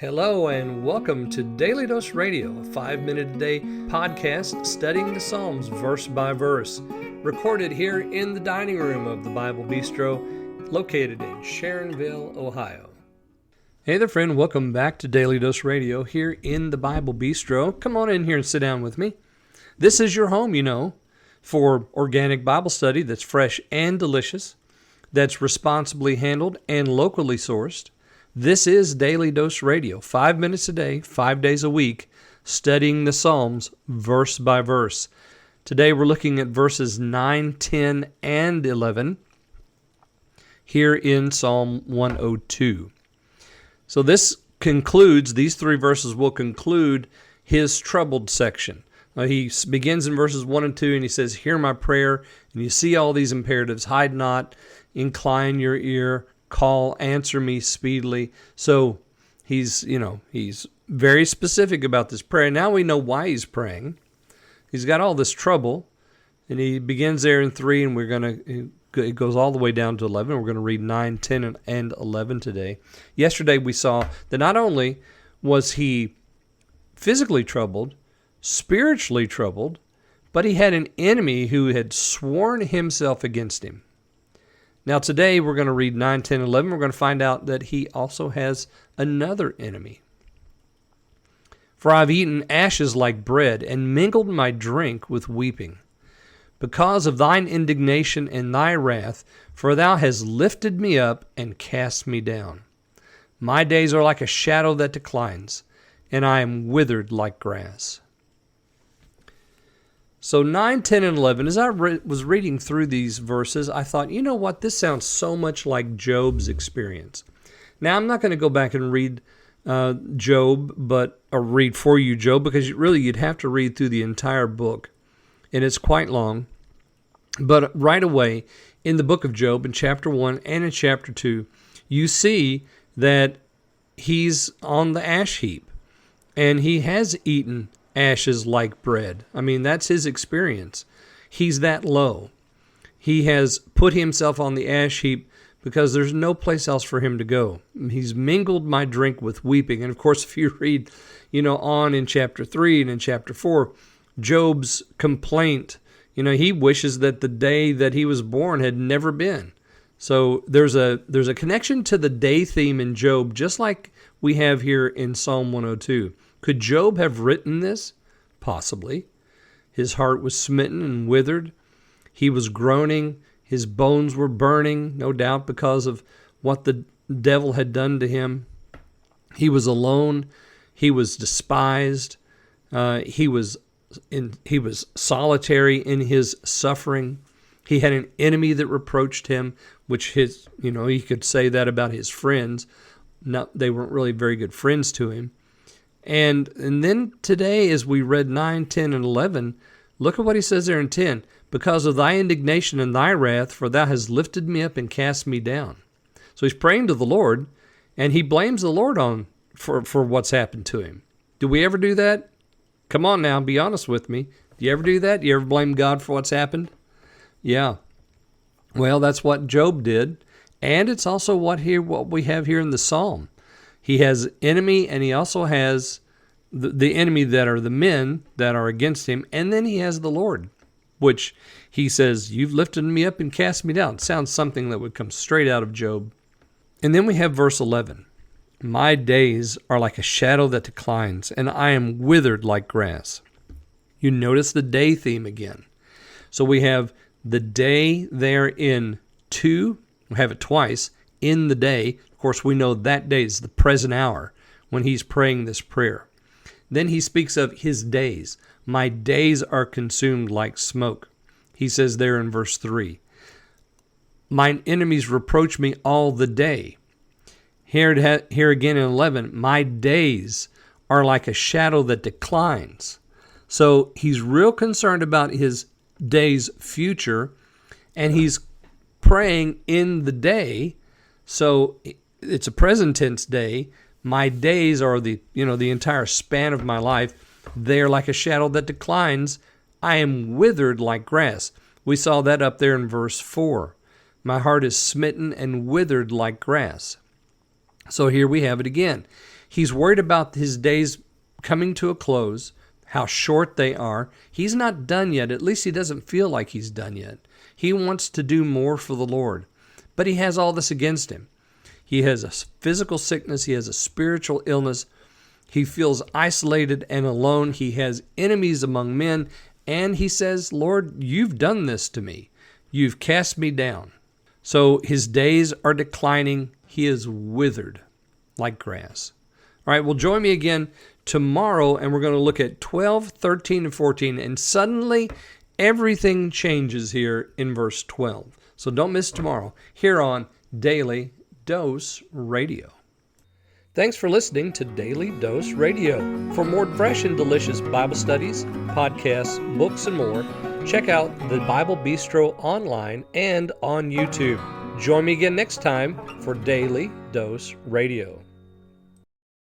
Hello and welcome to Daily Dose Radio, a 5-minute-a-day podcast studying the Psalms verse by verse, recorded here in the dining room of the Bible Bistro, located in Sharonville, Ohio. Hey there, friend. Welcome back to Daily Dose Radio here in the Bible Bistro. Come on in here and sit down with me. This is your home, for organic Bible study that's fresh and delicious, that's responsibly handled and locally sourced. This is Daily Dose Radio, 5 minutes a day, 5 days a week, studying the Psalms verse by verse. Today we're looking at verses 9, 10, and 11 here in Psalm 102. So these three verses will conclude his troubled section. He begins in verses 1 and 2 and he says, "Hear my prayer," and you see all these imperatives: hide not, incline your ear, call, answer me speedily. So he's very specific about this prayer. Now we know why he's praying. He's got all this trouble, and he begins there in 3, and it goes all the way down to 11. We're going to read 9, 10, and 11 today. Yesterday we saw that not only was he physically troubled, spiritually troubled, but he had an enemy who had sworn himself against him. Now today we're going to read 9, 10, 11. We're going to find out that he also has another enemy. "For I've eaten ashes like bread, and mingled my drink with weeping, because of thine indignation and thy wrath, for thou hast lifted me up and cast me down. My days are like a shadow that declines, and I am withered like grass." So 9, 10, and 11, as I was reading through these verses, I thought, you know what, this sounds so much like Job's experience. Now, I'm not going to go back and read read for you Job, because you'd have to read through the entire book, and it's quite long. But right away, in the book of Job, in chapter 1 and in chapter 2, you see that he's on the ash heap, and he has eaten ashes like bread. I mean, that's his experience. He's that low. He has put himself on the ash heap because there's no place else for him to go. He's mingled my drink with weeping. And of course, if you read, on in chapter 3 and in chapter 4, Job's complaint, he wishes that the day that he was born had never been. So there's a connection to the day theme in Job, just like we have here in Psalm 102. Could Job have written this? Possibly. His heart was smitten and withered. He was groaning. His bones were burning, no doubt, because of what the devil had done to him. He was alone. He was despised. He was solitary in his suffering. He had an enemy that reproached him, which he could say that about his friends. They weren't really very good friends to him. And then today, as we read 9, 10, and 11, look at what he says there in 10. "Because of thy indignation and thy wrath, for thou hast lifted me up and cast me down." So he's praying to the Lord, and he blames the Lord for what's happened to him. Do we ever do that? Come on now, be honest with me. Do you ever do that? Do you ever blame God for what's happened? Yeah. Well, that's what Job did, and it's also what we have here in the Psalm. He has enemy, and he also has the enemy that are the men that are against him, and then he has the Lord, which he says, "You've lifted me up and cast me down." Sounds something that would come straight out of Job. And then we have verse 11. "My days are like a shadow that declines, and I am withered like grass." You notice the day theme again. So we have the day there in 2, we have it twice, in the day. Of course, we know that day is the present hour when he's praying this prayer. Then he speaks of his days. "My days are consumed like smoke." He says there in verse 3, "Mine enemies reproach me all the day." Here again in 11, "My days are like a shadow that declines." So he's real concerned about his day's future, and he's praying in the day. So it's a present tense day. My days are the entire span of my life. They are like a shadow that declines. I am withered like grass. We saw that up there in verse 4. My heart is smitten and withered like grass. So here we have it again. He's worried about his days coming to a close, how short they are. He's not done yet. At least he doesn't feel like he's done yet. He wants to do more for the Lord, but he has all this against him. He has a physical sickness. He has a spiritual illness. He feels isolated and alone. He has enemies among men. And he says, Lord, you've done this to me. You've cast me down. So his days are declining. He is withered like grass. All right, well, join me again tomorrow, and we're going to look at 12, 13, and 14. And suddenly, everything changes here in verse 12. So don't miss tomorrow here on Daily Dose Radio. Thanks for listening to Daily Dose Radio. For more fresh and delicious Bible studies, podcasts, books, and more, check out the Bible Bistro online and on YouTube. Join me again next time for Daily Dose Radio.